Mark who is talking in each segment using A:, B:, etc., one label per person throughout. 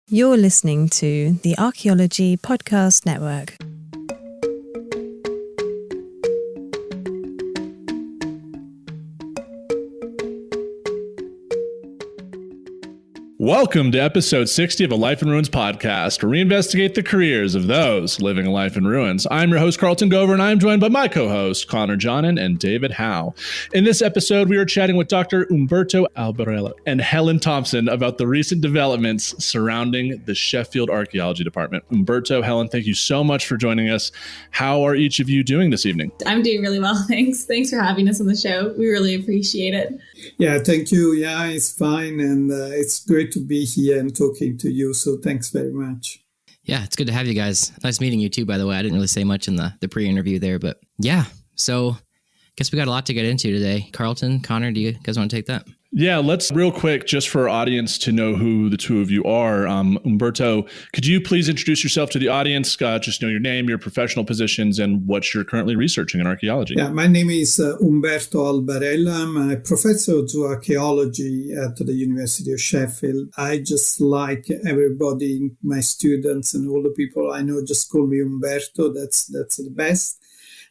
A: You're listening to the Archaeology Podcast Network.
B: Welcome to episode 60 of a Life in Ruins podcast, where we investigate the careers of those living a life in ruins. I'm your host, Carlton Gover, and I'm joined by my co-host, Connor Johnen and David Howe. In this episode, we are chatting with Dr. Umberto Albarella and Helen Thompson about the recent developments surrounding the Sheffield Archaeology Department. Umberto, Helen, thank you so much for joining us. How are each of you doing this evening?
C: I'm doing really well, thanks. Thanks for having us on the show. We really appreciate it.
D: Yeah, thank you. Yeah, it's fine. And it's great to be here and talking to you. So thanks very much.
E: Yeah, it's good to have you guys. Nice meeting you too, by the way. I didn't really say much in the pre-interview there, but yeah. So I guess we got a lot to get into today. Carlton, Connor, do you guys want to take that?
B: Yeah, let's real quick, just for our audience to know who the two of you are. Umberto, could you please introduce yourself to the audience? Just know your name, your professional positions, and what you're currently researching in archaeology.
D: Yeah, my name is Umberto Albarella. I'm a professor of archaeology at the University of Sheffield. I just like everybody, my students and all the people I know, just call me Umberto. That's the best.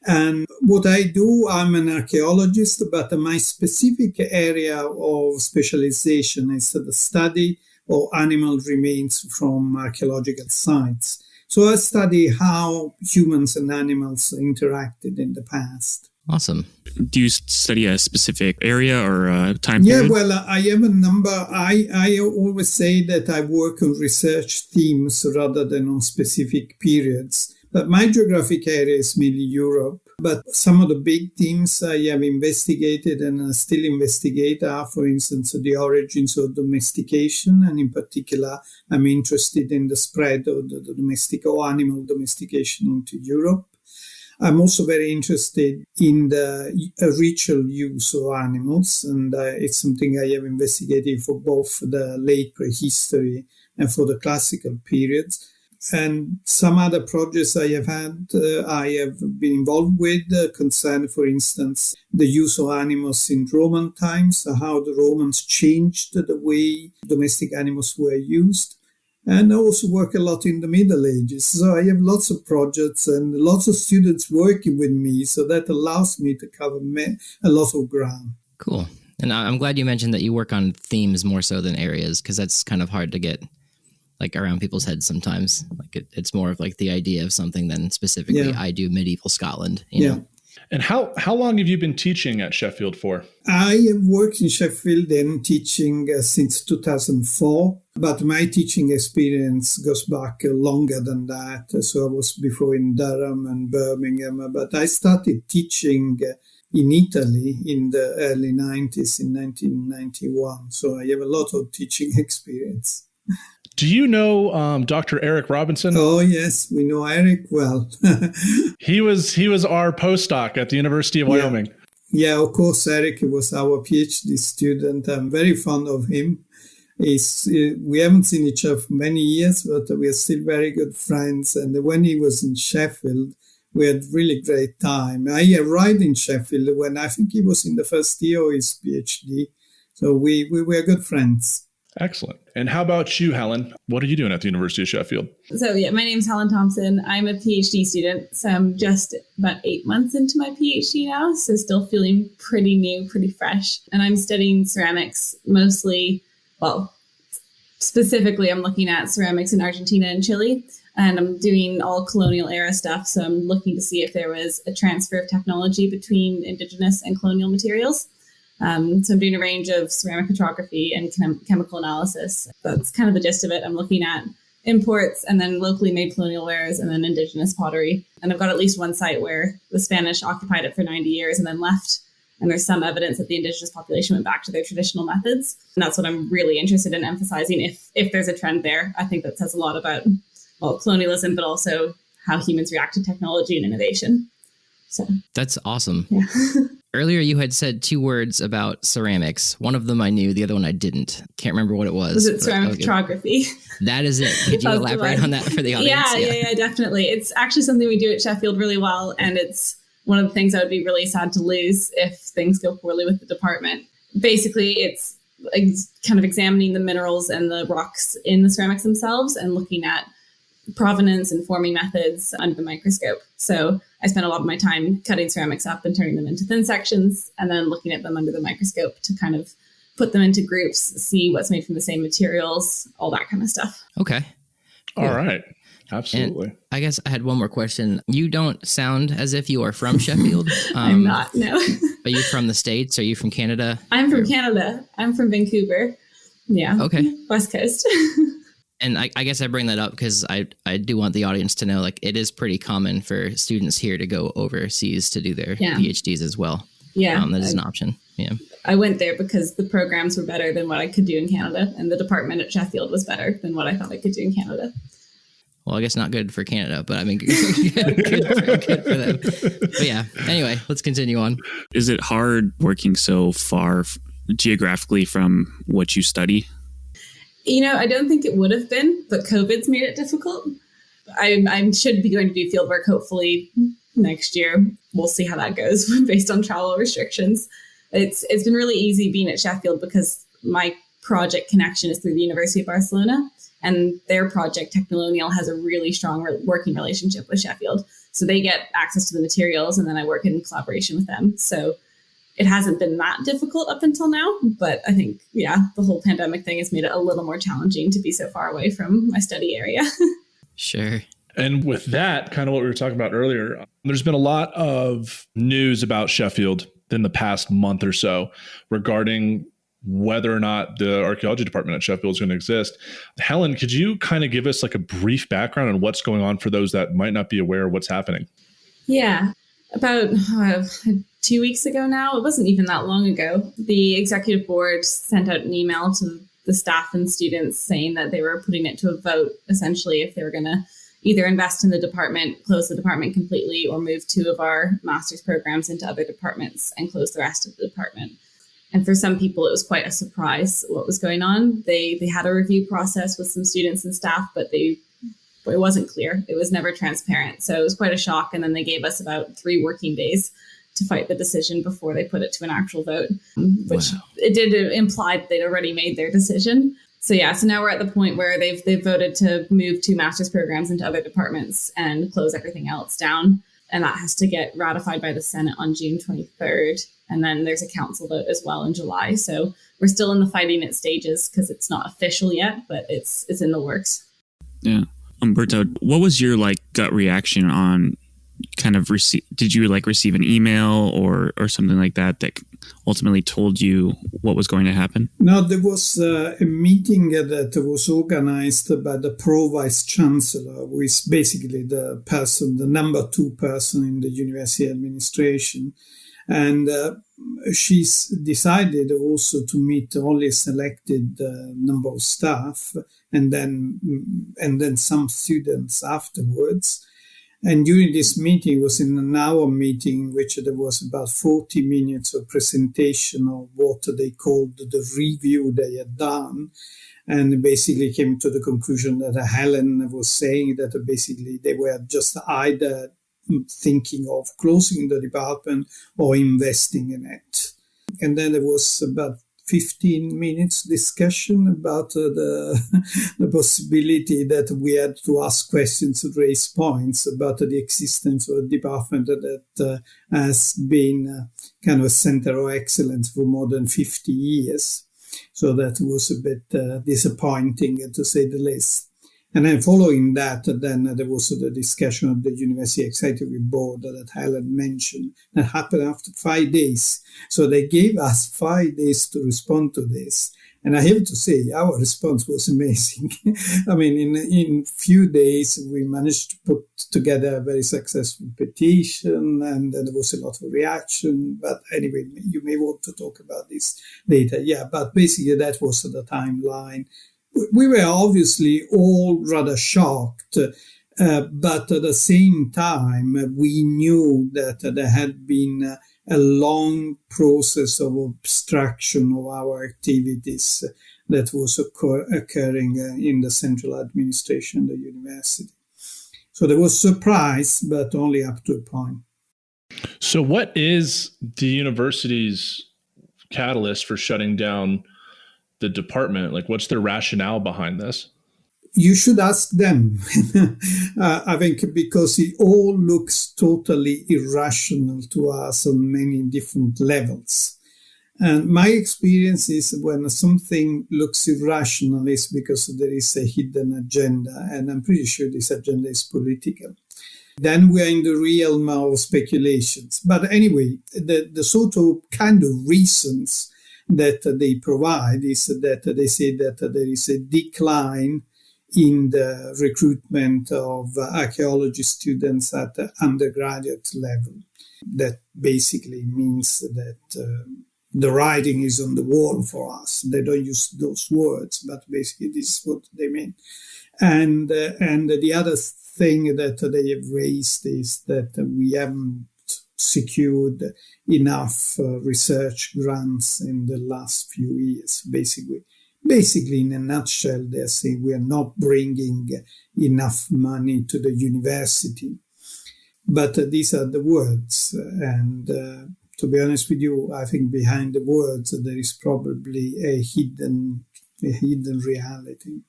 D: And what I do, I'm an archaeologist, but my specific area of specialization is the study of animal remains from archaeological sites. So I study how humans and animals interacted in the past.
E: Awesome.
F: Do you study a specific area or time period?
D: Yeah, well, I have a number. I always say that I work on research themes rather than on specific periods. But my geographic area is mainly Europe. But some of the big themes I have investigated and still investigate are, for instance, the origins of domestication. And in particular, I'm interested in the spread of the domestic or animal domestication into Europe. I'm also very interested in the ritual use of animals. And it's something I have investigated for both the late prehistory and for the classical periods. And some other projects I have been involved with concern, for instance, the use of animals in Roman times, how the Romans changed the way domestic animals were used. And I also work a lot in the Middle Ages. So I have lots of projects and lots of students working with me. So that allows me to cover a lot of ground.
E: Cool. And I'm glad you mentioned that you work on themes more so than areas, because that's kind of hard to get like around people's heads sometimes. Like it's more of like the idea of something than specifically I do medieval Scotland. You know?
B: And how long have you been teaching at Sheffield for?
D: I have worked in Sheffield and teaching since 2004, but my teaching experience goes back longer than that. So I was before in Durham and Birmingham, but I started teaching in Italy in the early 90s, in 1991. So I have a lot of teaching experience.
B: Do you know Dr. Eric Robinson?
D: Oh, yes, we know Eric well.
B: He was our postdoc at the University of Wyoming.
D: Yeah, of course, Eric was our Ph.D. student. I'm very fond of him. We haven't seen each other for many years, but we are still very good friends. And when he was in Sheffield, we had really great time. I arrived in Sheffield when I think he was in the first year of his Ph.D. So we were good friends.
B: Excellent. And how about you, Helen? What are you doing at the University of Sheffield?
C: So my name's Helen Thompson. I'm a PhD student. So I'm just about 8 months into my PhD now. So still feeling pretty new, pretty fresh. And I'm studying ceramics mostly, specifically I'm looking at ceramics in Argentina and Chile. And I'm doing all colonial era stuff. So I'm looking to see if there was a transfer of technology between indigenous and colonial materials. So I'm doing a range of ceramic petrography and chemical analysis. That's kind of the gist of it. I'm looking at imports and then locally made colonial wares and then indigenous pottery. And I've got at least one site where the Spanish occupied it for 90 years and then left. And there's some evidence that the indigenous population went back to their traditional methods. And that's what I'm really interested in emphasizing. If there's a trend there, I think that says a lot about colonialism, but also how humans react to technology and innovation. So
E: that's awesome.
C: Yeah.
E: Earlier, you had said two words about ceramics. One of them I knew, the other one I didn't. Can't remember what it was.
C: Was it ceramic petrography?
E: That is it. Could you elaborate on that for the audience?
C: Yeah, definitely. It's actually something we do at Sheffield really well. And it's one of the things I would be really sad to lose if things go poorly with the department. Basically, it's kind of examining the minerals and the rocks in the ceramics themselves and looking at provenance and forming methods under the microscope. So I spent a lot of my time cutting ceramics up and turning them into thin sections and then looking at them under the microscope to kind of put them into groups, see what's made from the same materials, all that kind of stuff.
E: Okay. Cool.
B: All right. Absolutely.
E: And I guess I had one more question. You don't sound as if you are from Sheffield.
C: I'm not, no.
E: Are you from the States? Are you from Canada?
C: I'm from Canada. I'm from Vancouver. Yeah.
E: Okay.
C: West Coast.
E: And I guess I bring that up because I do want the audience to know, like, it is pretty common for students here to go overseas to do their PhDs as well.
C: Yeah.
E: That is an option. Yeah.
C: I went there because the programs were better than what I could do in Canada, and the department at Sheffield was better than what I thought I could do in Canada.
E: Well, I guess not good for Canada, but I mean, good for them. But yeah, anyway, let's continue on.
F: Is it hard working so far geographically from what you study?
C: I don't think it would have been, but COVID's made it difficult. I should be going to do fieldwork hopefully next year. We'll see how that goes based on travel restrictions. It's been really easy being at Sheffield because my project connection is through the University of Barcelona, and their project, Technolonial, has a really strong working relationship with Sheffield. So they get access to the materials, and then I work in collaboration with them. So it hasn't been that difficult up until now, but I think, the whole pandemic thing has made it a little more challenging to be so far away from my study area.
E: Sure.
B: And with that, kind of what we were talking about earlier, there's been a lot of news about Sheffield in the past month or so regarding whether or not the Archaeology Department at Sheffield is going to exist. Helen, could you kind of give us like a brief background on what's going on for those that might not be aware of what's happening?
C: Yeah. About 2 weeks ago now, it wasn't even that long ago, the executive board sent out an email to the staff and students saying that they were putting it to a vote, essentially, if they were going to either invest in the department, close the department completely, or move 2 of our master's programs into other departments and close the rest of the department. And for some people, it was quite a surprise what was going on. They had a review process with some students and staff, but it wasn't clear. It was never transparent. So it was quite a shock. And then they gave us about 3 working days to fight the decision before they put it to an actual vote, which it did imply that they'd already made their decision. So now we're at the point where they've voted to move 2 master's programs into other departments and close everything else down. And that has to get ratified by the Senate on June 23rd. And then there's a council vote as well in July. So we're still in the fighting it stages because it's not official yet, but it's in the works.
F: Yeah. Umberto, what was your gut reaction on kind of did you receive an email or something like that ultimately told you what was going to happen?
D: No, there was a meeting that was organized by the pro-vice chancellor, who is basically the number 2 person in the university administration. And she's decided also to meet only a selected number of staff and then some students afterwards. And during this meeting, it was in an hour meeting in which there was about 40 minutes of presentation of what they called the review they had done. And basically came to the conclusion that Helen was saying that basically they were just either thinking of closing the department or investing in it. And then there was about 15 minutes discussion about the possibility that we had to ask questions to raise points about the existence of a department that has been kind of a center of excellence for more than 50 years. So that was a bit disappointing, to say the least. And then following that, then there was the discussion of the University Executive Board that Helen mentioned that happened after 5 days. So they gave us 5 days to respond to this. And I have to say, our response was amazing. I mean, in few days, we managed to put together a very successful petition, and there was a lot of reaction. But anyway, you may want to talk about this later. Yeah, but basically that was the timeline. We were obviously all rather shocked, but at the same time, we knew that there had been a long process of obstruction of our activities that was occurring in the central administration of the university. So there was surprise, but only up to a point.
B: So what is the university's catalyst for shutting down the department? Like, what's their rationale behind this?
D: You should ask them. I think because it all looks totally irrational to us on many different levels. And my experience is when something looks irrational, it's because there is a hidden agenda. And I'm pretty sure this agenda is political. Then we're in the realm of speculations. But anyway, the sort of kind of reasons that they provide is that they say that there is a decline in the recruitment of archaeology students at the undergraduate level. That basically means that the writing is on the wall for us. They don't use those words, but basically this is what they mean. And the other thing that they have raised is that we haven't secured enough research grants in the last few years, basically. Basically, in a nutshell, they're saying we are not bringing enough money to the university. But these are the words. And to be honest with you, I think behind the words, there is probably a hidden reality.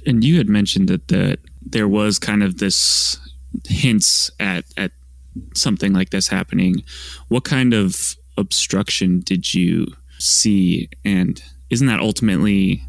F: And you had mentioned that there was kind of this hints at something like this happening. What kind of obstruction did you see? And isn't that ultimately,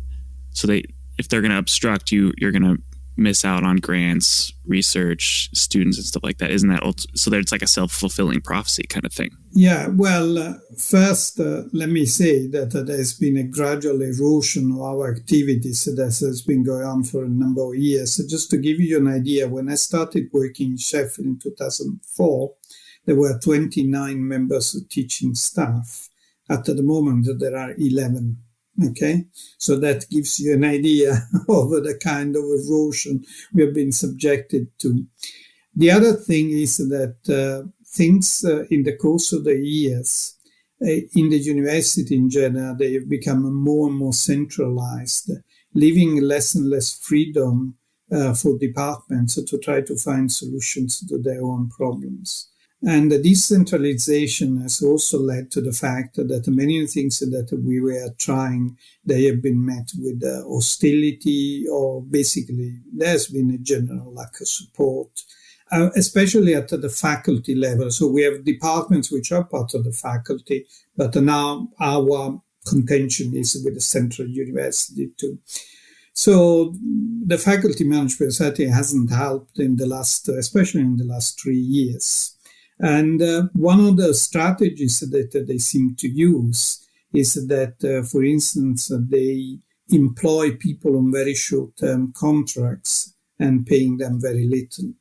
F: if they're going to obstruct you, you're going to miss out on grants, research, students, and stuff like that? Isn't that so that it's like a self-fulfilling prophecy kind of thing?
D: Yeah, well, first, let me say that there's been a gradual erosion of our activities that has been going on for a number of years. So just to give you an idea, when I started working in Sheffield in 2004, there were 29 members of teaching staff. At the moment, there are 11. Okay, so that gives you an idea of the kind of erosion we have been subjected to. The other thing is that things in the course of the years, in the university in general, they have become more and more centralized, leaving less and less freedom for departments to try to find solutions to their own problems. And the decentralization has also led to the fact that many things that we were trying, they have been met with hostility, or basically there's been a general lack of support, especially at the faculty level. So we have departments which are part of the faculty, but now our contention is with the central university too. So the faculty management society hasn't helped especially in the last 3 years. And one of the strategies that they seem to use is that, for instance, they employ people on very short-term contracts and paying them very little.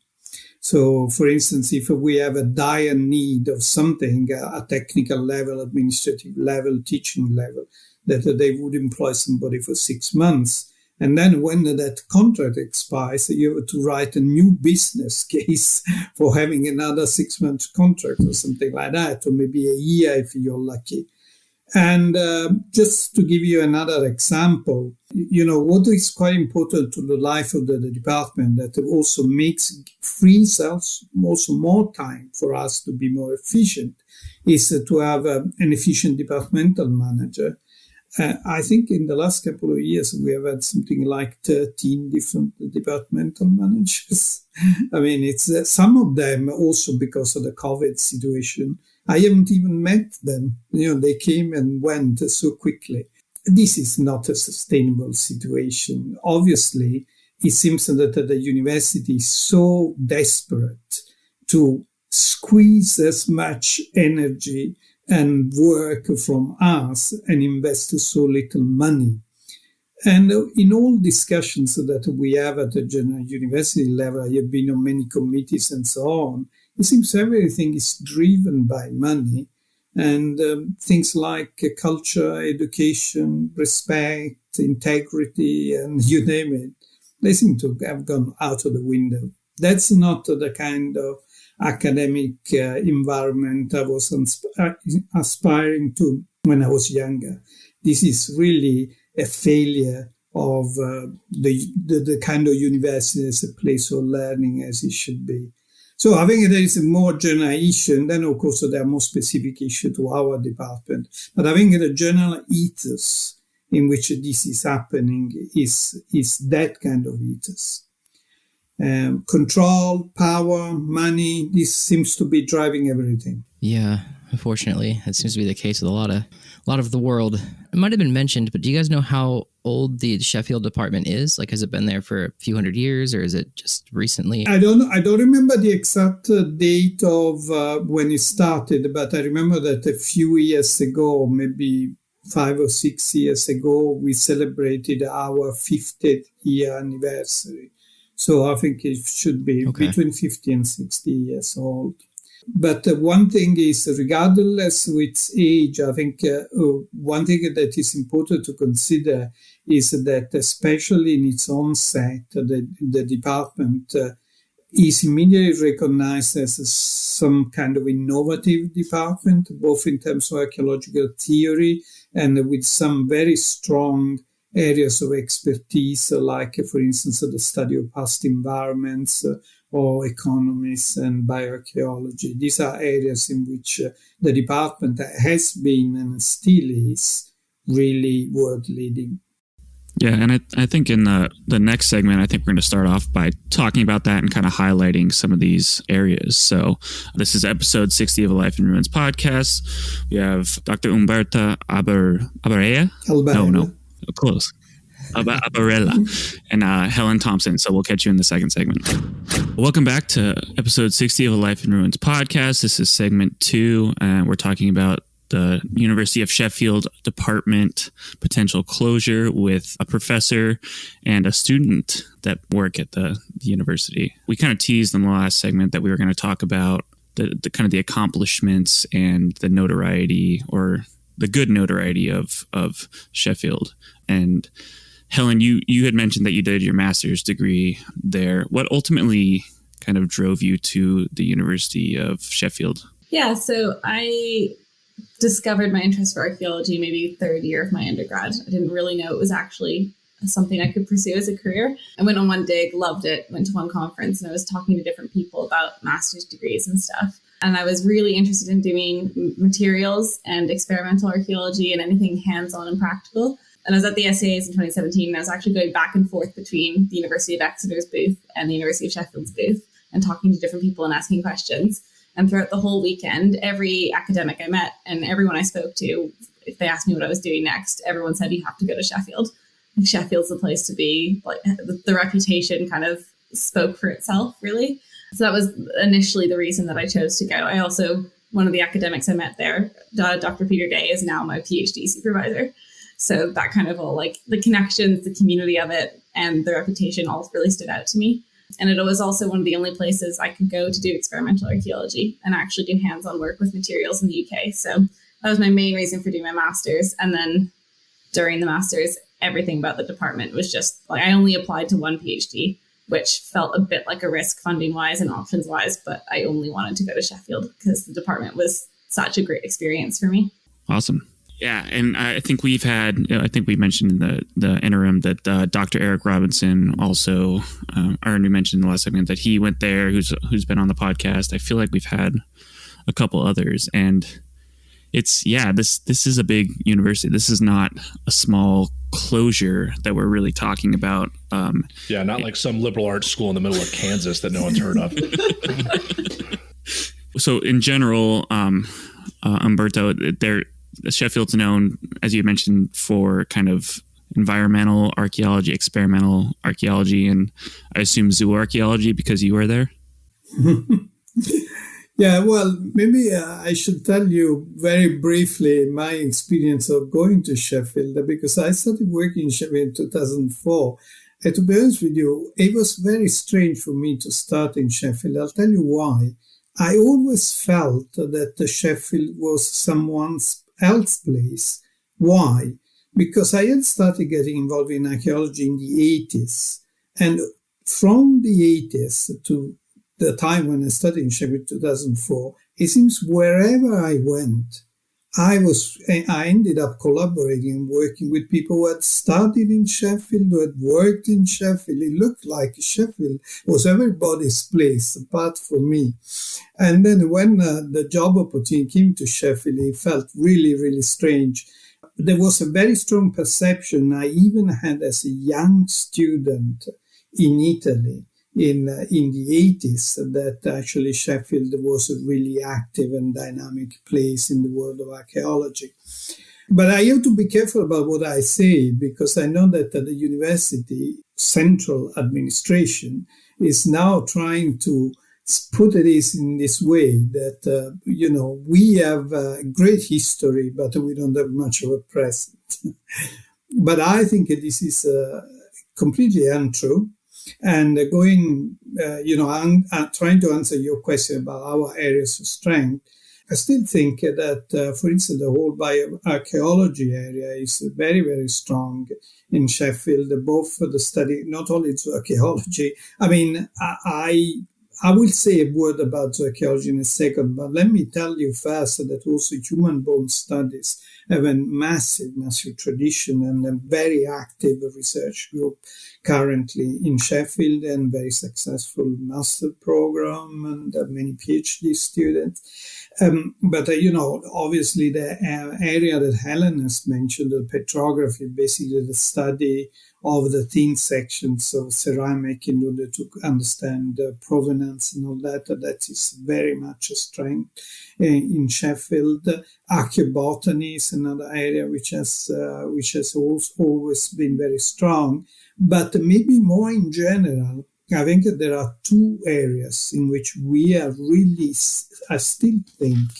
D: So, for instance, if we have a dire need of something, a technical level, administrative level, teaching level, that they would employ somebody for 6 months. And then when that contract expires, you have to write a new business case for having another 6-month contract or something like that, or maybe a year if you're lucky. And just to give you another example, what is quite important to the life of the department that also frees us also more time for us to be more efficient is to have an efficient departmental manager. I think in the last couple of years, we have had something like 13 different departmental managers. I mean, it's some of them also because of the COVID situation. I haven't even met them. They came and went so quickly. This is not a sustainable situation. Obviously, it seems that the university is so desperate to squeeze as much energy and work from us and invest so little money. And in all discussions that we have at the general university level, I have been on many committees and so on, it seems everything is driven by money. And things like culture, education, respect, integrity, and you name it, they seem to have gone out of the window. That's not the kind of academic environment I was aspiring to when I was younger. This is really a failure of the kind of university as a place of learning as it should be. So I think there is a more general issue, and then of course there are more specific issues to our department. But I think the general ethos in which this is happening is that kind of ethos. Control, power, money, this seems to be driving everything.
E: Yeah, unfortunately, that seems to be the case with a lot of the world. It might have been mentioned, but do you guys know how old the Sheffield department is? Like, has it been there for a few hundred years, or is it just recently?
D: I don't remember the exact date of when it started, but I remember that a few years ago, maybe 5 or 6 years ago, we celebrated our 50th year anniversary. So I think it should be between 50 and 60 years old. But one thing is, regardless of its age, I think one thing that is important to consider is that, especially in its onset, the department is immediately recognized as some kind of innovative department, both in terms of archaeological theory and with some very strong areas of expertise, like, for instance, the study of past environments or economists and bioarchaeology. These are areas in which the department has been and still is really world-leading.
F: Yeah, and I think in the next segment, I think we're going to start off by talking about that and kind of highlighting some of these areas. So this is episode 60 of a Life in Ruins podcast. We have Dr. Umberto Albarella? No. Close. Albarella and Helen Thompson. So we'll catch you in the second segment. Welcome back to episode 60 of a Life in Ruins podcast. This is segment 2, and we're talking about the University of Sheffield department potential closure with a professor and a student that work at the university. We kind of teased in the last segment that we were going to talk about the kind of the accomplishments and the notoriety, or the good notoriety of Sheffield. And Helen, you had mentioned that you did your master's degree there. What ultimately kind of drove you to the University of Sheffield?
C: Yeah, so I discovered my interest for archaeology maybe third year of my undergrad. I didn't really know it was actually something I could pursue as a career. I went on one dig, loved it, went to one conference, and I was talking to different people about master's degrees and stuff. And I was really interested in doing materials and experimental archaeology and anything hands-on and practical. And I was at the SAAs in 2017, and I was actually going back and forth between the University of Exeter's booth and the University of Sheffield's booth and talking to different people and asking questions. And throughout the whole weekend, every academic I met and everyone I spoke to, if they asked me what I was doing next, everyone said, you have to go to Sheffield. Like, Sheffield's the place to be. Like, the reputation kind of spoke for itself, really. So that was initially the reason that I chose to go. I also, one of the academics I met there, Dr. Peter Day, is now my Ph.D. supervisor. So that kind of all, like, the connections, the community of it, and the reputation all really stood out to me. And it was also one of the only places I could go to do experimental archaeology and actually do hands-on work with materials in the UK. So that was my main reason for doing my master's. And then during the master's, everything about the department was just like, I only applied to one PhD, which felt a bit like a risk funding-wise and options-wise, but I only wanted to go to Sheffield because the department was such a great experience for me.
F: Awesome. Yeah, and I think we mentioned in the interim that Dr. Eric Robinson also, we mentioned in the last segment that he went there, who's been on the podcast. I feel like we've had a couple others, and this is a big university. This is not a small closure that we're really talking about.
B: Not like some liberal arts school in the middle of Kansas that no one's heard of.
F: So in general, Umberto, Sheffield's known, as you mentioned, for kind of environmental archaeology, experimental archaeology, and I assume zooarchaeology because you were there.
D: Yeah, well, maybe I should tell you very briefly my experience of going to Sheffield, because I started working in Sheffield in 2004. And to be honest with you, it was very strange for me to start in Sheffield. I'll tell you why. I always felt that Sheffield was someone else's place. Why? Because I had started getting involved in archaeology in the 80s. And from the 80s to the time when I studied in Sheffield 2004, it seems wherever I went, I ended up collaborating and working with people who had studied in Sheffield, who had worked in Sheffield. It looked like Sheffield was everybody's place apart from me. And then when the job opportunity came to Sheffield, it felt really, really strange. There was a very strong perception I even had as a young student in Italy in the 80s that actually Sheffield was a really active and dynamic place in the world of archaeology. But I have to be careful about what I say, because I know that at the university, central administration is now trying to put it in this way that, we have a great history, but we don't have much of a present. But I think this is completely untrue. And trying to answer your question about our areas of strength, I still think that, for instance, the whole bioarchaeology area is very, very strong in Sheffield, both for the study, not only to archaeology. I mean, I will say a word about archaeology in a second, but let me tell you first that also human bone studies have a massive, massive tradition and a very active research group currently in Sheffield, and very successful master program and many PhD students. But obviously the area that Helen has mentioned, the petrography, basically the study of the thin sections of ceramic in order to understand the provenance and all that. That is very much a strength in Sheffield. Archaeobotany is another area which has always been very strong. But maybe more in general, I think that there are two areas in which we are really, I still think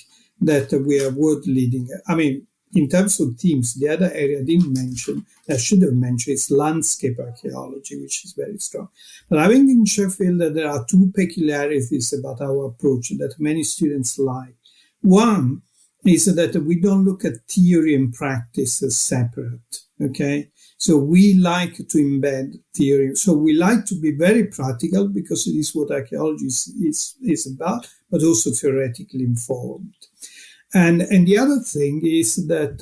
D: that we are world leading. I mean, in terms of themes, the other area I didn't mention, I should have mentioned, is landscape archaeology, which is very strong. But I think in Sheffield that there are two peculiarities about our approach that many students like. One is that we don't look at theory and practice as separate, okay? So we like to embed theory. So we like to be very practical, because it is what archaeology is about, but also theoretically informed. And the other thing is that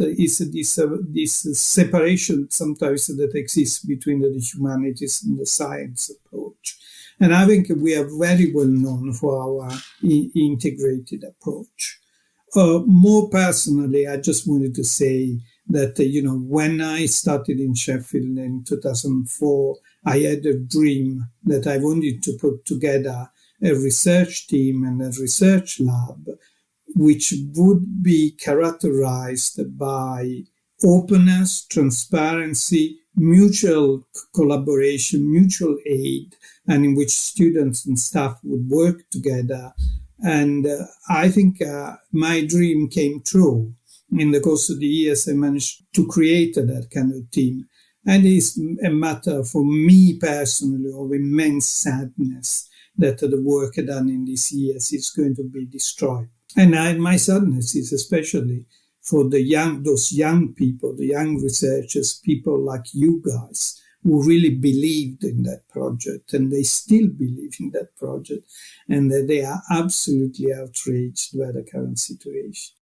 D: this separation sometimes that exists between the humanities and the science approach. And I think we are very well known for our integrated approach. More personally, I just wanted to say that, when I started in Sheffield in 2004, I had a dream that I wanted to put together a research team and a research lab which would be characterized by openness, transparency, mutual collaboration, mutual aid, and in which students and staff would work together. And I think my dream came true. In the course of the years, I managed to create that kind of team. And it's a matter for me personally of immense sadness that the work done in these years is going to be destroyed. And my sadness is especially for those young people, the young researchers, people like you guys, who really believed in that project, and they still believe in that project, and that they are absolutely outraged by the current situation.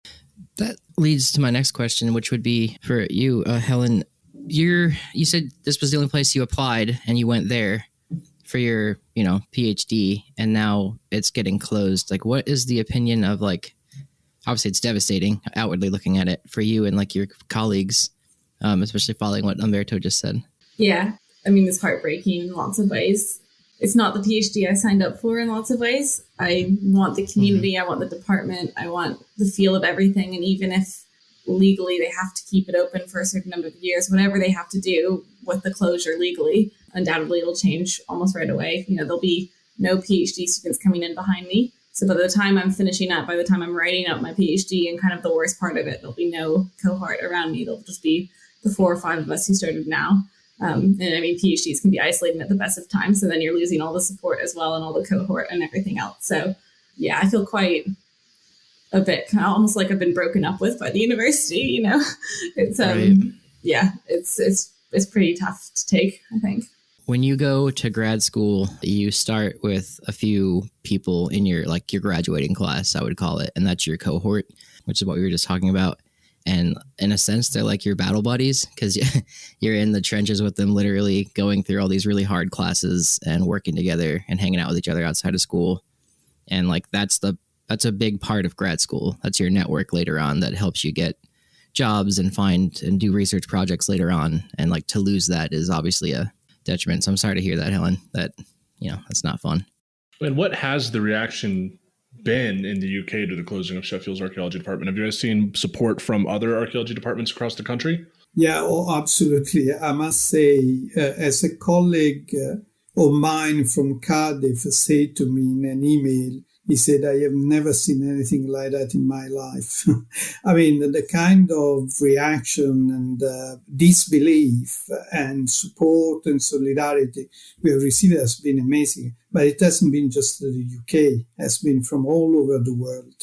E: That leads to my next question, which would be for you, Helen. You said this was the only place you applied, and you went there for your, PhD, and now it's getting closed. Like, what is the opinion of, obviously it's devastating outwardly looking at it for you and your colleagues, especially following what Umberto just said?
C: Yeah, I mean, it's heartbreaking in lots of ways. It's not the PhD I signed up for in lots of ways. I want the community, I want the department, I want the feel of everything. And even if legally they have to keep it open for a certain number of years, whatever they have to do with the closure legally, undoubtedly it'll change almost right away. There'll be no PhD students coming in behind me. So by the time I'm finishing up, by the time I'm writing up my PhD and kind of the worst part of it, there'll be no cohort around me. There'll just be the 4 or 5 of us who started now. And I mean, PhDs can be isolating at the best of times. So then you're losing all the support as well and all the cohort and everything else. So yeah, I feel quite a bit almost like I've been broken up with by the university, It's
E: right.
C: Yeah, it's pretty tough to take, I think.
E: When you go to grad school, you start with a few people in your graduating class, I would call it, and that's your cohort, which is what we were just talking about. And in a sense, they're like your battle buddies, because you're in the trenches with them, literally going through all these really hard classes and working together and hanging out with each other outside of school. And that's a big part of grad school. That's your network later on that helps you get jobs and find and do research projects later on. And like to lose that is obviously a detriment. So I'm sorry to hear that, Helen, that, that's not fun.
B: And what has the reaction been in the UK to the closing of Sheffield's Archaeology Department? Have you guys seen support from other archaeology departments across the country?
D: Yeah, absolutely. I must say, as a colleague of mine from Cardiff said to me in an email, he said, I have never seen anything like that in my life. I mean, the kind of reaction and disbelief and support and solidarity we have received has been amazing. But it hasn't been just the UK, it has been from all over the world.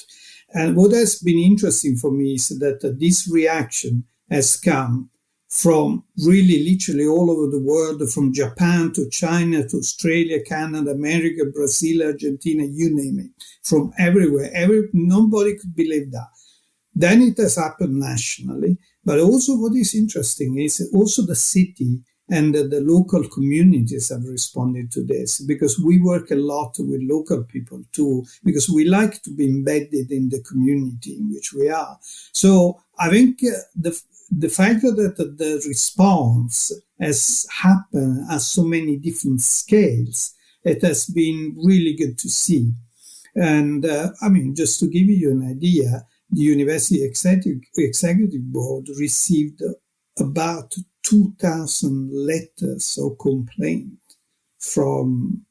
D: And what has been interesting for me is that this reaction has come from really literally all over the world, from Japan to China to Australia, Canada, America, Brazil, Argentina, you name it, from everywhere. Nobody could believe that. Then it has happened nationally. But also what is interesting is also the city and the local communities have responded to this, because we work a lot with local people too, because we like to be embedded in the community in which we are. So I think the fact that the response has happened at so many different scales, it has been really good to see. And just to give you an idea, the University Executive Board received about 2,000 letters or complaints from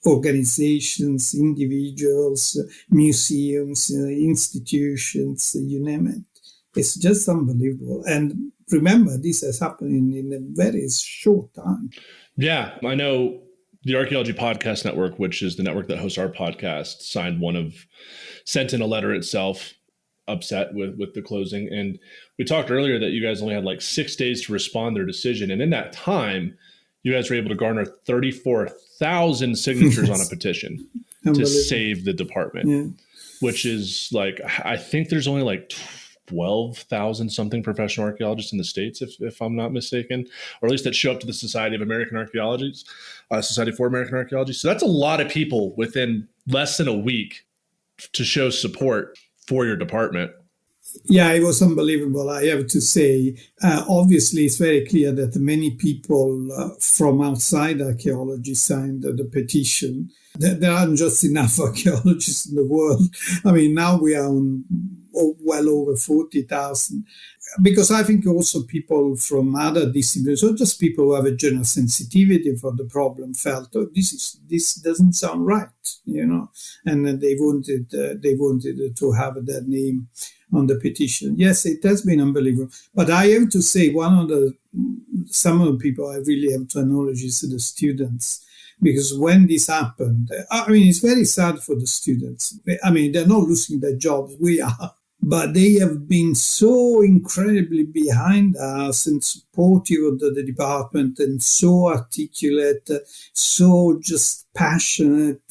D: organizations, individuals, museums, institutions, you name it. It's just unbelievable. And remember, this has happened in a very short time.
B: Yeah, I know the Archaeology Podcast Network, which is the network that hosts our podcast, sent in a letter itself, upset with the closing. And we talked earlier that you guys only had like 6 days to respond to their decision. And in that time, you guys were able to garner 34,000 signatures on a petition to save the department, which is like, I think there's only like 12,000 something professional archaeologists in the States, if I'm not mistaken, or at least that show up to the Society of American Archaeologists, Society for American Archaeology. So that's a lot of people within less than a week to show support for your department.
D: Yeah, it was unbelievable, I have to say. Obviously, it's very clear that many people from outside archaeology signed the petition. There aren't just enough archaeologists in the world. I mean, now we are on well over 40,000. Because I think also people from other disciplines, or just people who have a general sensitivity for the problem, felt, this doesn't sound right, and they wanted to have their name on the petition. Yes, it has been unbelievable. But I have to say, some of the people I really have to acknowledge is the students. Because when this happened, it's very sad for the students. They're not losing their jobs, we are. But they have been so incredibly behind us and supportive of the department, and so articulate, so just passionate.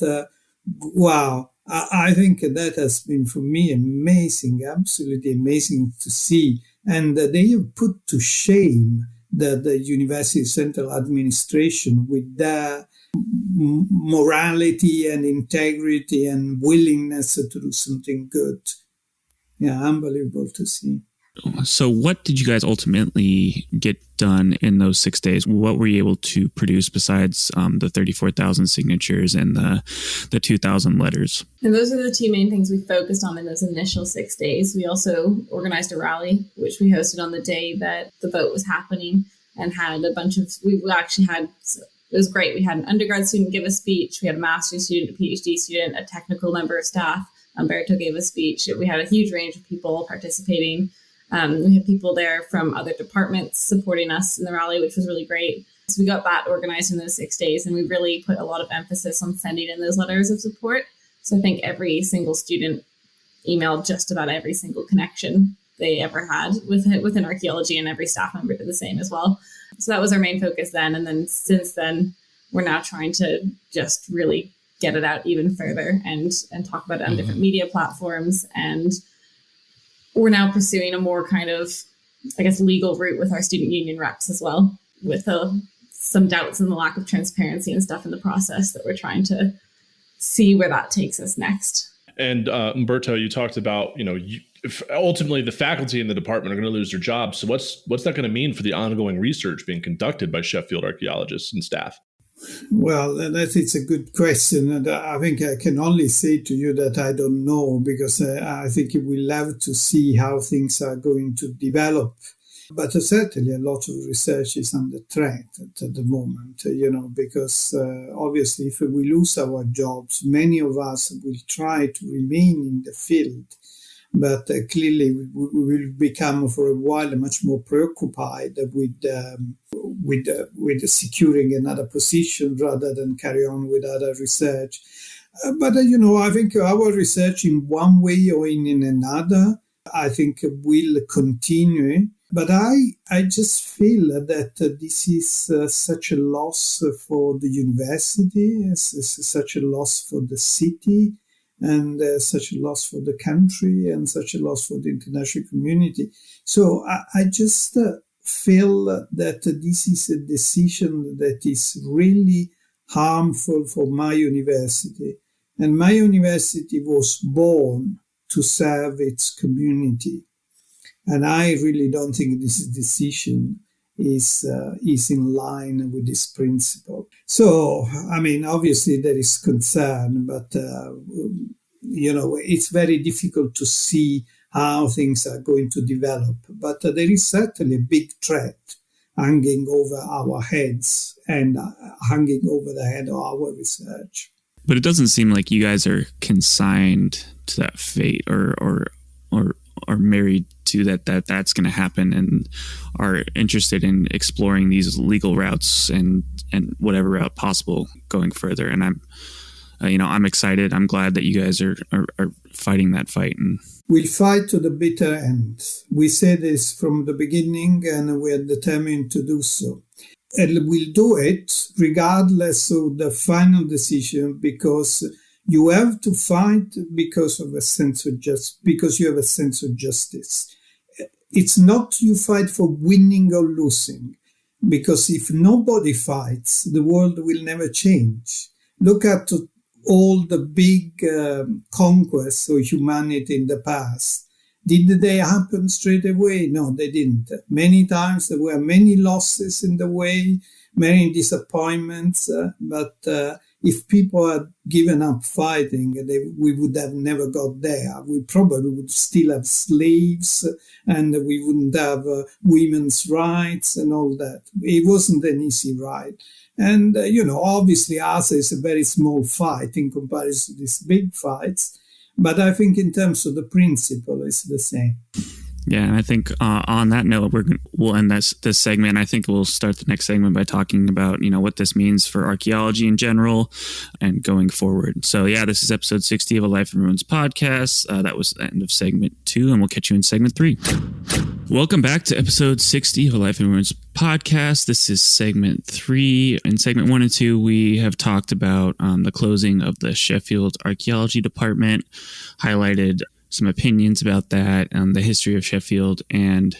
D: Wow. I think that has been for me amazing, absolutely amazing to see. And they have put to shame the university central administration with their morality and integrity and willingness to do something good. Yeah, unbelievable to see.
F: So what did you guys ultimately get done in those 6 days? What were you able to produce besides the 34,000 signatures and the 2,000 letters?
C: And those are the two main things we focused on in those initial 6 days. We also organized a rally, which we hosted on the day that the vote was happening, and had a bunch of, it was great. We had an undergrad student give a speech. We had a master's student, a PhD student, a technical member of staff. Umberto gave a speech. We had a huge range of people participating. We had people there from other departments supporting us in the rally, which was really great. So we got that organized in those 6 days, and we really put a lot of emphasis on sending in those letters of support. So I think every single student emailed just about every single connection they ever had within archaeology, and every staff member did the same as well. So that was our main focus then. And then since then, we're now trying to just really get it out even further and talk about it on different media platforms. And we're now pursuing a more kind of, legal route with our student union reps as well, with some doubts and the lack of transparency and stuff in the process that we're trying to see where that takes us next.
B: And Umberto, you talked about, ultimately the faculty in the department are going to lose their jobs. So what's that going to mean for the ongoing research being conducted by Sheffield archaeologists and staff?
D: Well, it's a good question. And I think I can only say to you that I don't know, because I think we'll have to see how things are going to develop. But certainly a lot of research is under threat at the moment, because obviously if we lose our jobs, many of us will try to remain in the field. But clearly we will become for a while much more preoccupied with securing another position rather than carry on with other research. But I think our research in one way or in another, I think will continue. But I just feel that this is such a loss for the university, it's such a loss for the city, and such a loss for the country, and such a loss for the international community. So I just feel that this is a decision that is really harmful for my university. And my university was born to serve its community. And I really don't think this decision is in line with this principle. So, obviously there is concern, but, it's very difficult to see how things are going to develop. But there is certainly a big threat hanging over our heads and hanging over the head of our research.
F: But it doesn't seem like you guys are consigned to that fate or married to that's going to happen, and are interested in exploring these legal routes and whatever route possible going further. And I'm excited. I'm glad that you guys are fighting that fight. And
D: we'll fight to the bitter end. We said this from the beginning, and we are determined to do so. And we'll do it regardless of the final decision, because you have to fight because you have a sense of justice. It's not you fight for winning or losing, because if nobody fights, the world will never change. Look at all the big conquests of humanity in the past. Did they happen straight away? No, they didn't. Many times there were many losses in the way, many disappointments, but if people had given up fighting, we would have never got there. We probably would still have slaves, and we wouldn't have women's rights and all that. It wasn't an easy ride. And, obviously ours is a very small fight in comparison to these big fights. But I think in terms of the principle, it's the same.
F: Yeah, and I think on that note, we'll end this segment. I think we'll start the next segment by talking about, what this means for archaeology in general and going forward. So yeah, this is episode 60 of A Life in Ruins podcast. That was the end of segment 2, and we'll catch you in segment 3. Welcome back to episode 60 of A Life in Ruins podcast. This is segment 3. In segment 1 and 2, we have talked about the closing of the Sheffield Archaeology Department, highlighted some opinions about that, the history of Sheffield, and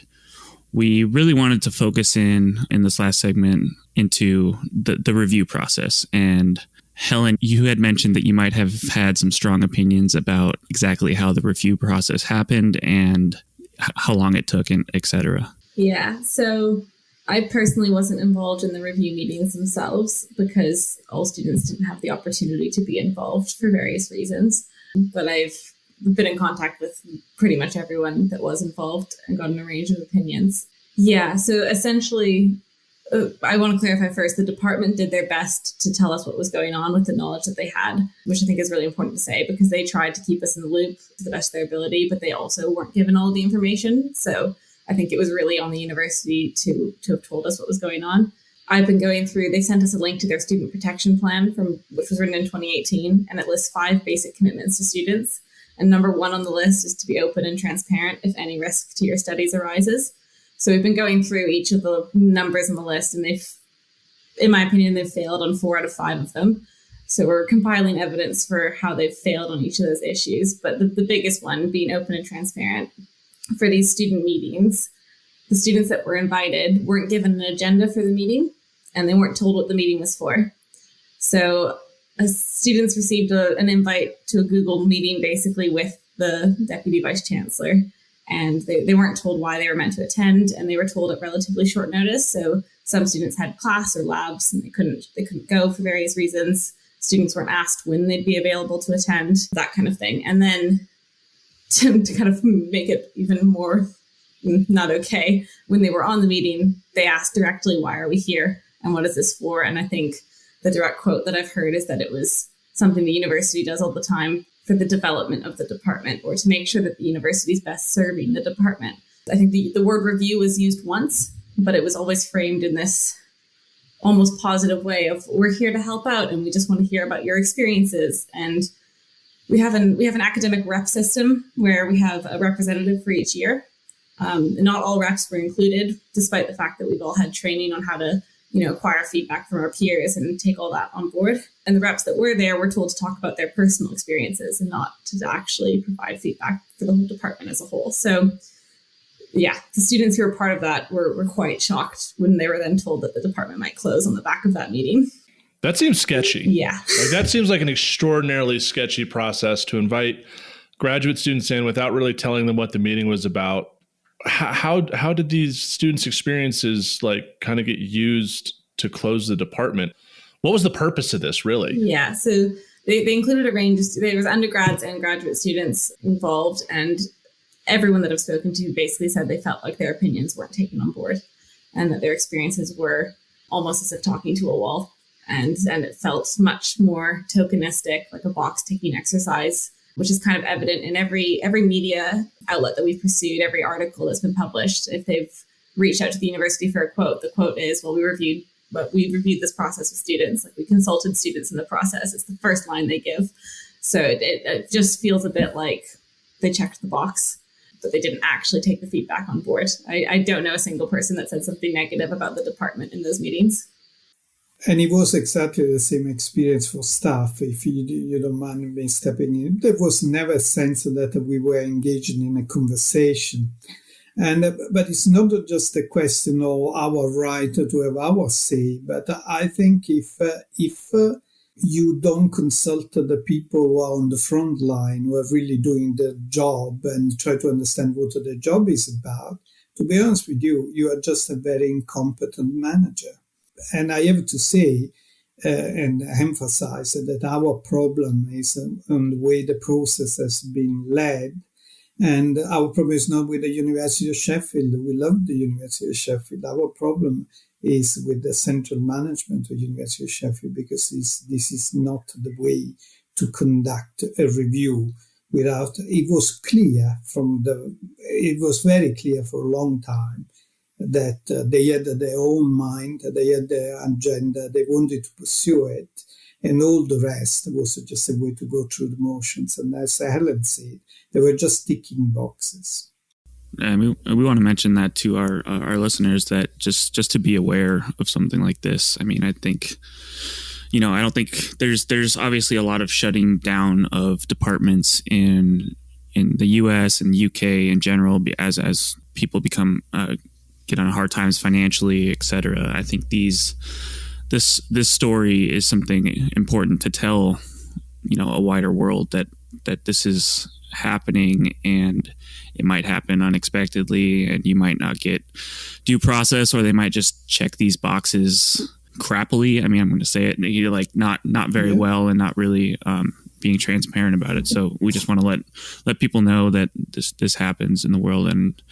F: we really wanted to focus in this last segment into the review process. And Helen, you had mentioned that you might have had some strong opinions about exactly how the review process happened and how long it took, and et cetera.
C: Yeah, so I personally wasn't involved in the review meetings themselves because all students didn't have the opportunity to be involved for various reasons. But I've been in contact with pretty much everyone that was involved and gotten a range of opinions. Yeah, so essentially, I want to clarify first, the department did their best to tell us what was going on with the knowledge that they had, which I think is really important to say, because they tried to keep us in the loop to the best of their ability, but they also weren't given all the information. So I think it was really on the university to have told us what was going on. I've been going through, they sent us a link to their student protection plan, which was written in 2018, and it lists 5 basic commitments to students. And number 1 on the list is to be open and transparent if any risk to your studies arises. So we've been going through each of the numbers on the list, and in my opinion, they've failed on 4 out of 5 of them. So we're compiling evidence for how they've failed on each of those issues. But the biggest one, being open and transparent. For these student meetings, the students that were invited weren't given an agenda for the meeting, and they weren't told what the meeting was for. So students received an invite to a Google meeting basically with the Deputy Vice Chancellor. And they weren't told why they were meant to attend, and they were told at relatively short notice. So some students had class or labs and they couldn't go for various reasons. Students weren't asked when they'd be available to attend, that kind of thing. And then to kind of make it even more not okay, when they were on the meeting, they asked directly, why are we here? And what is this for? And I think the direct quote that I've heard is that it was something the university does all the time for the development of the department, or to make sure that the university is best serving the department. I think the word review was used once, but it was always framed in this almost positive way of, we're here to help out and we just want to hear about your experiences. And we have an academic rep system where we have a representative for each year. Not all reps were included, despite the fact that we've all had training on how to acquire feedback from our peers and take all that on board. And the reps that were there were told to talk about their personal experiences and not to actually provide feedback for the whole department as a whole. So yeah, the students who were part of that were quite shocked when they were then told that the department might close on the back of that meeting.
B: That seems sketchy.
C: Yeah.
B: That seems like an extraordinarily sketchy process to invite graduate students in without really telling them what the meeting was about. How did these students' experiences kind of get used to close the department? What was the purpose of this, really?
C: Yeah, so they included a range of, there was undergrads and graduate students involved, and everyone that I've spoken to basically said they felt like their opinions weren't taken on board and that their experiences were almost as if talking to a wall. And it felt much more tokenistic, like a box-ticking exercise, which is kind of evident in every media outlet that we've pursued, every article that's been published. If they've reached out to the university for a quote, the quote is, well, we reviewed this process with students, we consulted students in the process. It's the first line they give. So it just feels a bit like they checked the box, but they didn't actually take the feedback on board. I don't know a single person that said something negative about the department in those meetings.
D: And it was exactly the same experience for staff, if you don't mind me stepping in. There was never a sense that we were engaging in a conversation. But it's not just a question of our right to have our say, but I think if you don't consult the people who are on the front line, who are really doing the job and try to understand what the job is about, to be honest with you, you are just a very incompetent manager. And I have to say and emphasize that our problem is on the way the process has been led. And our problem is not with the University of Sheffield. We love the University of Sheffield. Our problem is with the central management of the University of Sheffield, because this is not the way to conduct a review without. It was very clear for a long time that they had their own mind, they had their agenda, they wanted to pursue it, and all the rest was just a way to go through the motions. And as Helen said, they were just ticking boxes.
F: And we want to mention that to our listeners, that just to be aware of something like this. I mean, I think, I don't think there's obviously a lot of shutting down of departments in the US and UK in general, as people become get on hard times financially, etc. I think this story is something important to tell, a wider world that this is happening, and it might happen unexpectedly, and you might not get due process, or they might just check these boxes crappily. I mean, I'm going to say it, not very well, and not really being transparent about it. So we just want to let people know that this happens in the world, and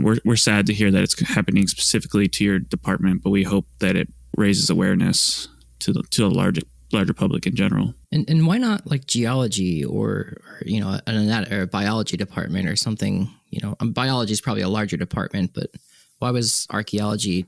F: we're sad to hear that it's happening specifically to your department, but we hope that it raises awareness to the larger public in general.
E: And why not geology or a biology department or something? Biology is probably a larger department, but why was archaeology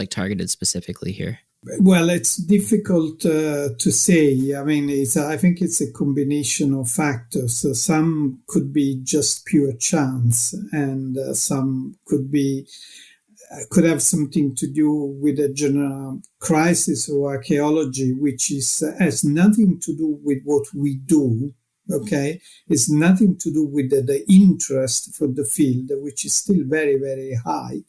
E: targeted specifically here?
D: Well, it's difficult to say. I mean, I think it's a combination of factors. So some could be just pure chance, and some could have something to do with a general crisis of archaeology, which has nothing to do with what we do, Okay, it's nothing to do with the interest for the field, which is still very, very high,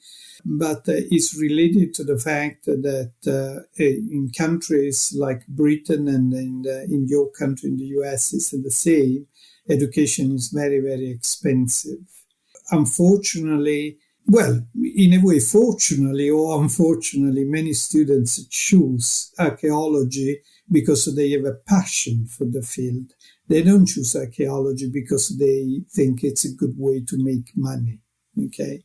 D: but it's related to the fact that in countries like Britain and in your country, in the US, it's the same. Education is very, very expensive. Unfortunately, well, in a way, fortunately or unfortunately, many students choose archaeology because they have a passion for the field. They don't choose archaeology because they think it's a good way to make money. Okay.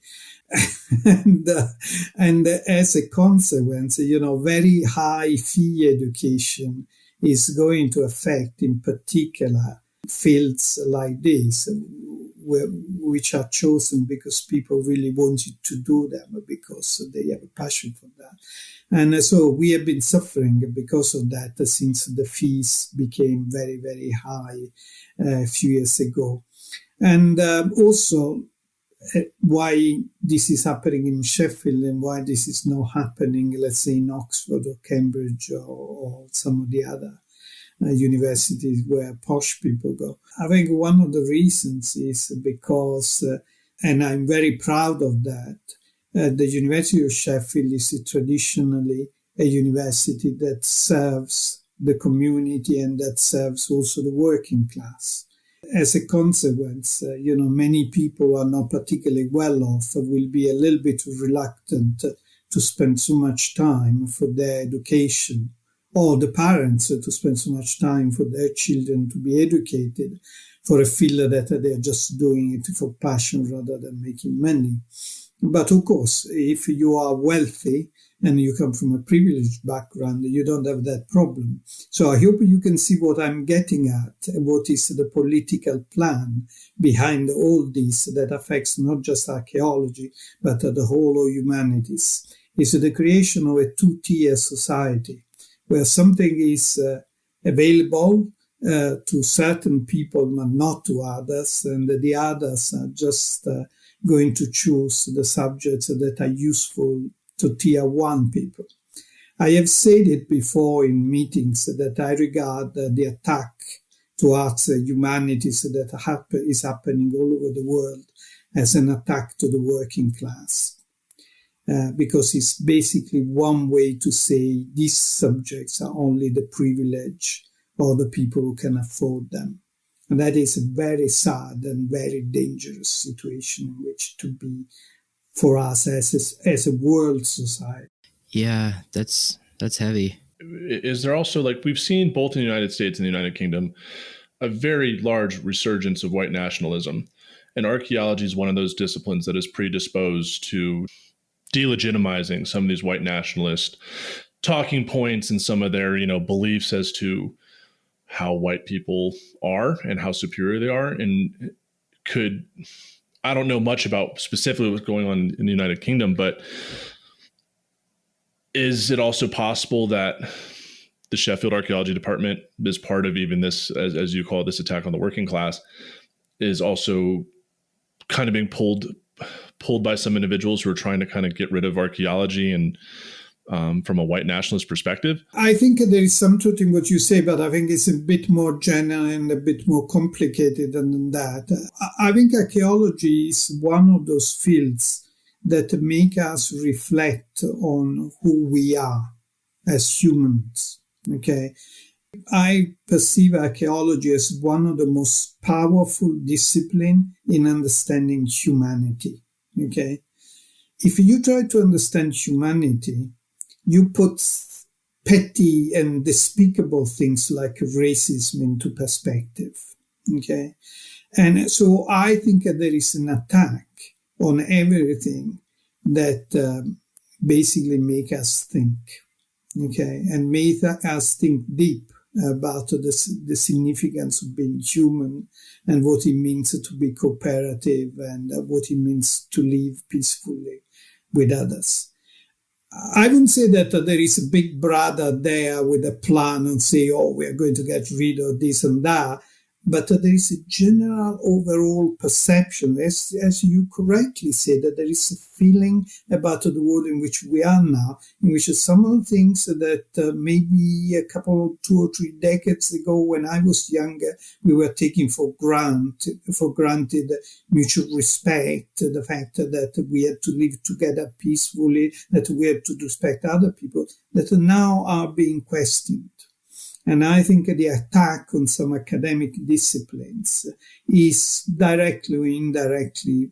D: and as a consequence, very high fee education is going to affect in particular fields like this, which are chosen because people really wanted to do them because they have a passion for that. And so we have been suffering because of that since the fees became very, very high a few years ago. And also why this is happening in Sheffield and why this is not happening, let's say, in Oxford or Cambridge or some of the other universities where posh people go. I think one of the reasons is because, and I'm very proud of that, the University of Sheffield is traditionally a university that serves the community and that serves also the working class. As a consequence, many people are not particularly well off, will be a little bit reluctant to spend so much time for their education, or the parents to spend so much time for their children to be educated for a field that they're just doing it for passion rather than making money. But of course, if you are wealthy and you come from a privileged background, you don't have that problem. So I hope you can see what I'm getting at, what is the political plan behind all this that affects not just archaeology, but the whole of humanities. It's the creation of a two-tier society where something is available to certain people, but not to others, and the others are just going to choose the subjects that are useful to tier one people. I have said it before in meetings that I regard the attack towards humanities that is happening all over the world as an attack to the working class. Because it's basically one way to say these subjects are only the privilege or the people who can afford them. And that is a very sad and very dangerous situation in which to be for us as a world society.
E: Yeah, that's heavy.
B: Is there also, like we've seen both in the United States and the United Kingdom, a very large resurgence of white nationalism. And archaeology is one of those disciplines that is predisposed to delegitimizing some of these white nationalist talking points and some of their, beliefs as to how white people are and how superior they are. And I don't know much about specifically what's going on in the United Kingdom, but is it also possible that the Sheffield Archaeology Department is part of even this, as you call it, this attack on the working class, is also kind of being pulled by some individuals who are trying to kind of get rid of archaeology and from a white nationalist perspective?
D: I think there is some truth in what you say, but I think it's a bit more general and a bit more complicated than that. I think archaeology is one of those fields that make us reflect on who we are as humans. Okay. I perceive archaeology as one of the most powerful disciplines in understanding humanity. Okay. If you try to understand humanity, you put petty and despicable things like racism into perspective. Okay. And so I think that there is an attack on everything that basically make us think. Okay. And make us think deep about the significance of being human and what it means to be cooperative and what it means to live peacefully with others. I wouldn't say that there is a big brother there with a plan and say, oh, we are going to get rid of this and that. But there is a general overall perception, as you correctly said, that there is a feeling about the world in which we are now, in which some of the things that maybe a couple, 2 or 3 decades ago when I was younger, we were taking for granted mutual respect, the fact that we had to live together peacefully, that we had to respect other people, that now are being questioned. And I think the attack on some academic disciplines is directly or indirectly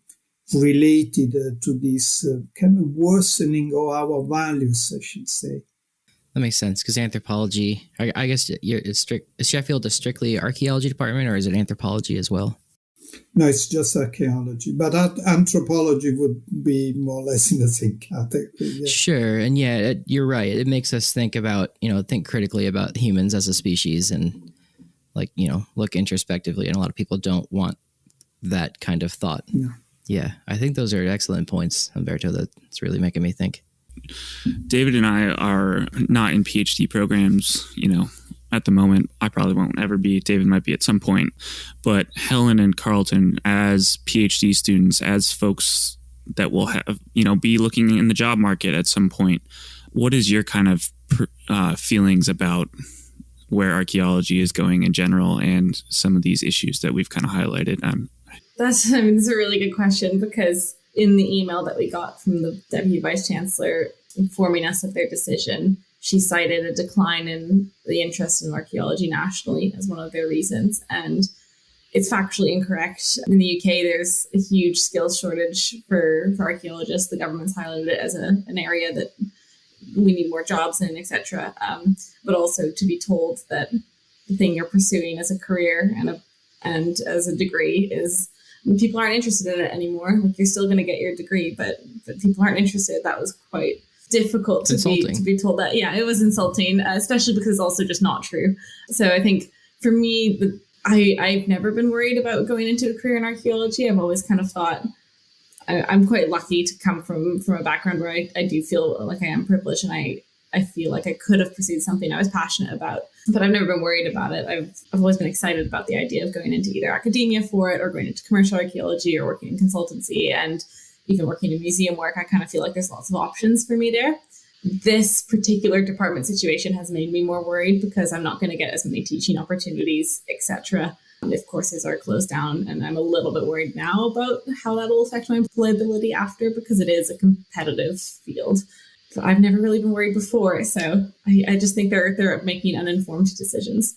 D: related to this kind of worsening of our values, I should say.
E: That makes sense, because anthropology, I guess, is Sheffield a strictly archaeology department, or is it anthropology as well?
D: No, it's just archaeology, but anthropology would be more or less in the same category. Yeah.
E: Sure, and yeah, you're right. It makes us think critically about humans as a species, and look introspectively. And a lot of people don't want that kind of thought.
D: Yeah.
E: Yeah, I think those are excellent points, Umberto. That's really making me think.
F: David and I are not in PhD programs, at the moment. I probably won't ever be. David might be at some point. But Helen and Carlton, as PhD students, as folks that will have, be looking in the job market at some point, what is your kind of feelings about where archaeology is going in general and some of these issues that we've kind of highlighted?
C: That's a really good question, because in the email that we got from the Deputy Vice Chancellor informing us of their decision, she cited a decline in the interest in archaeology nationally as one of their reasons. And it's factually incorrect. In the UK, there's a huge skills shortage for archaeologists. The government's highlighted it as an area that we need more jobs in, etc. But also to be told that the thing you're pursuing as a career and as a degree is, people aren't interested in it anymore. Like, you're still going to get your degree, but people aren't interested. That was quite difficult to be told that. Yeah, it was insulting, especially because it's also just not true. So I think for me, I've never been worried about going into a career in archaeology. I've always kind of thought I'm quite lucky to come from a background where I do feel like I am privileged, and I feel like I could have pursued something I was passionate about, but I've never been worried about it. I've always been excited about the idea of going into either academia for it, or going into commercial archaeology, or working in consultancy, and even working in museum work. I kind of feel like there's lots of options for me there. This particular department situation has made me more worried, because I'm not going to get as many teaching opportunities, etc. if courses are closed down. And I'm a little bit worried now about how that will affect my employability after, because it is a competitive field. So I've never really been worried before. So I just think they're making uninformed decisions.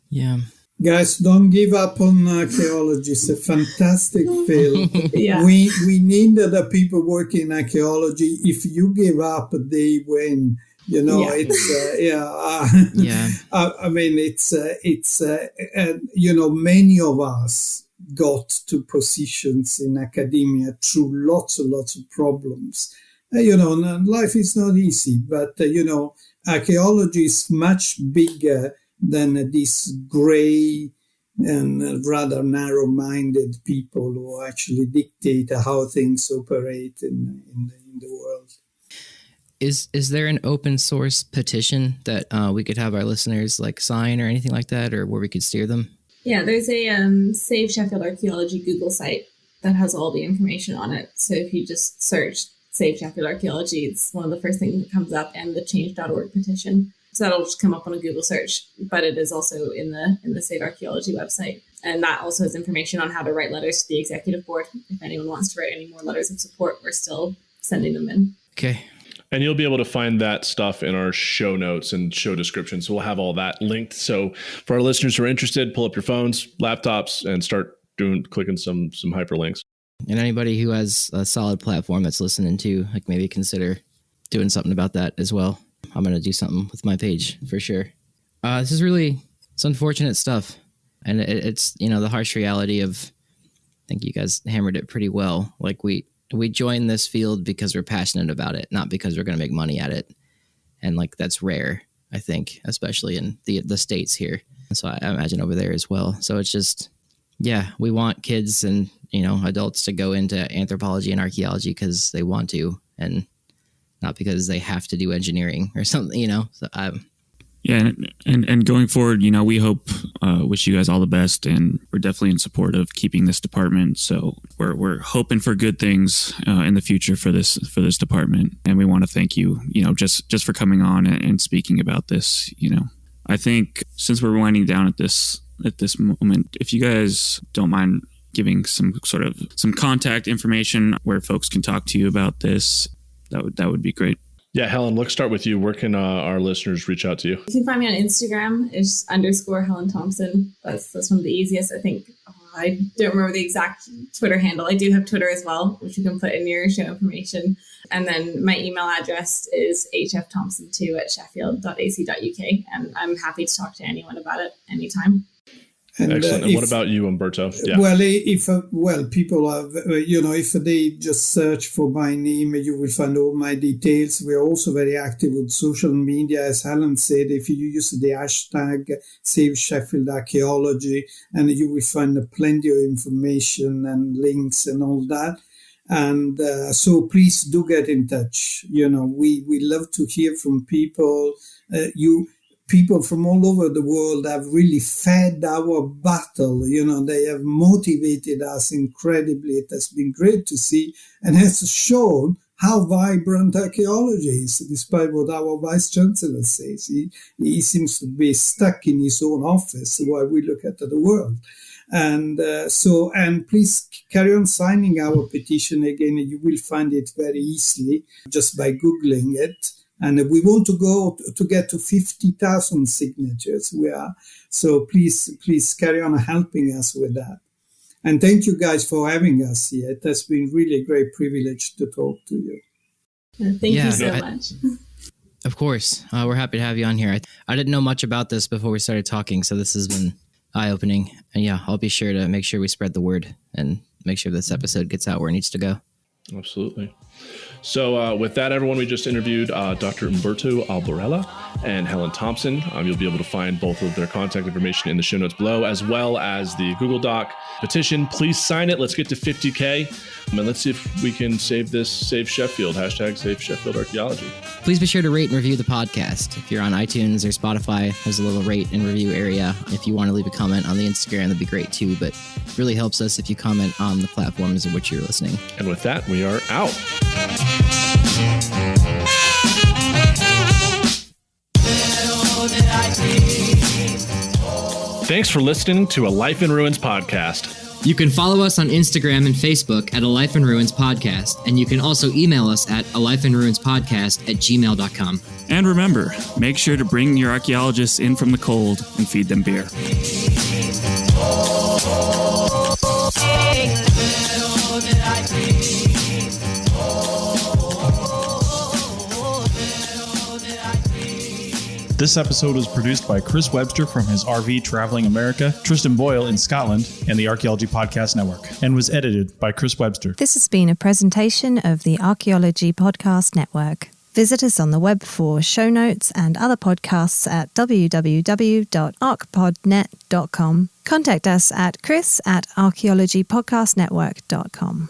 E: Yeah.
D: Guys, don't give up on archaeology. It's a fantastic field.
C: Yeah.
D: We need the people working in archaeology. If you give up, they win. I mean, it's many of us got to positions in academia through lots and lots of problems. Life is not easy, but archaeology is much bigger than these gray and rather narrow-minded people who actually dictate how things operate in the world.
E: Is there an open source petition that we could have our listeners sign or anything like that, or where we could steer them?
C: Yeah, there's a Save Sheffield Archaeology Google site that has all the information on it. So if you just search Save Sheffield Archaeology, it's one of the first things that comes up, and the change.org petition. So that'll just come up on a Google search, but it is also in the Save Archaeology website. And that also has information on how to write letters to the executive board. If anyone wants to write any more letters of support, we're still sending them in.
E: Okay.
B: And you'll be able to find that stuff in our show notes and show descriptions. So we'll have all that linked. So for our listeners who are interested, pull up your phones, laptops, and start clicking some hyperlinks.
E: And anybody who has a solid platform that's listening to, maybe consider doing something about that as well. I'm going to do something with my page for sure. This is it's unfortunate stuff. And it's, the harsh reality of, I think you guys hammered it pretty well. We joined this field because we're passionate about it, not because we're going to make money at it. And that's rare, I think, especially in the States here. So I imagine over there as well. So it's just, we want kids and, adults to go into anthropology and archaeology because they want to, and not because they have to do engineering or something, So
F: and going forward, we hope wish you guys all the best, and we're definitely in support of keeping this department. So we're hoping for good things in the future for this department, and we want to thank you, just for coming on and speaking about this. I think since we're winding down at this moment, if you guys don't mind giving some contact information where folks can talk to you about this, that would be great.
B: Yeah, Helen, let's start with you. Where can our listeners reach out to you?
C: You can find me on Instagram. It's _ Helen Thompson. That's one of the easiest. I think I don't remember the exact Twitter handle. I do have Twitter as well, which you can put in your show information. And then my email address is hfthompson2@sheffield.ac.uk. And I'm happy to talk to anyone about it anytime.
D: And,
B: excellent. And what about you, Umberto? Yeah.
D: Well, people have, if they just search for my name, you will find all my details. We are also very active with social media. As Helen said, if you use the hashtag Save Sheffield Archaeology, and you will find plenty of information and links and all that. And so please do get in touch. We love to hear from people. People from all over the world have really fed our battle. They have motivated us incredibly. It has been great to see, and has shown how vibrant archaeology is, despite what our Vice Chancellor says. He seems to be stuck in his own office while we look at the world. And please carry on signing our petition again. You will find it very easily just by Googling it. And we want to get to 50,000 signatures. So please carry on helping us with that. And thank you guys for having us here. It has been really a great privilege to talk to you.
C: Thank you so much.
E: Of course. We're happy to have you on here. I didn't know much about this before we started talking, so this has been eye-opening. And yeah, I'll be sure to make sure we spread the word and make sure this episode gets out where it needs to go.
B: Absolutely. So with that, everyone, we just interviewed Dr. Umberto Albarella and Helen Thompson. You'll be able to find both of their contact information in the show notes below, as well as the Google Doc petition. Please sign it. Let's get to 50K. And let's see if we can save Sheffield. Hashtag Save Sheffield Archaeology.
E: Please be sure to rate and review the podcast. If you're on iTunes or Spotify, there's a little rate and review area. If you want to leave a comment on the Instagram, that'd be great too. But it really helps us if you comment on the platforms in which you're listening.
B: And with that, we are out. Thanks for listening to A Life in Ruins podcast.
G: You can follow us on Instagram and Facebook at A Life in Ruins Podcast, and you can also email us at alifeinruinspodcast@gmail.com.
F: And remember, make sure to bring your archaeologists in from the cold and feed them beer.
H: This episode was produced by Chris Webster from his RV Traveling America, Tristan Boyle in Scotland, and the Archaeology Podcast Network, and was edited by Chris Webster.
A: This has been a presentation of the Archaeology Podcast Network. Visit us on the web for show notes and other podcasts at www.archpodnet.com. Contact us at chris@archaeologypodcastnetwork.com.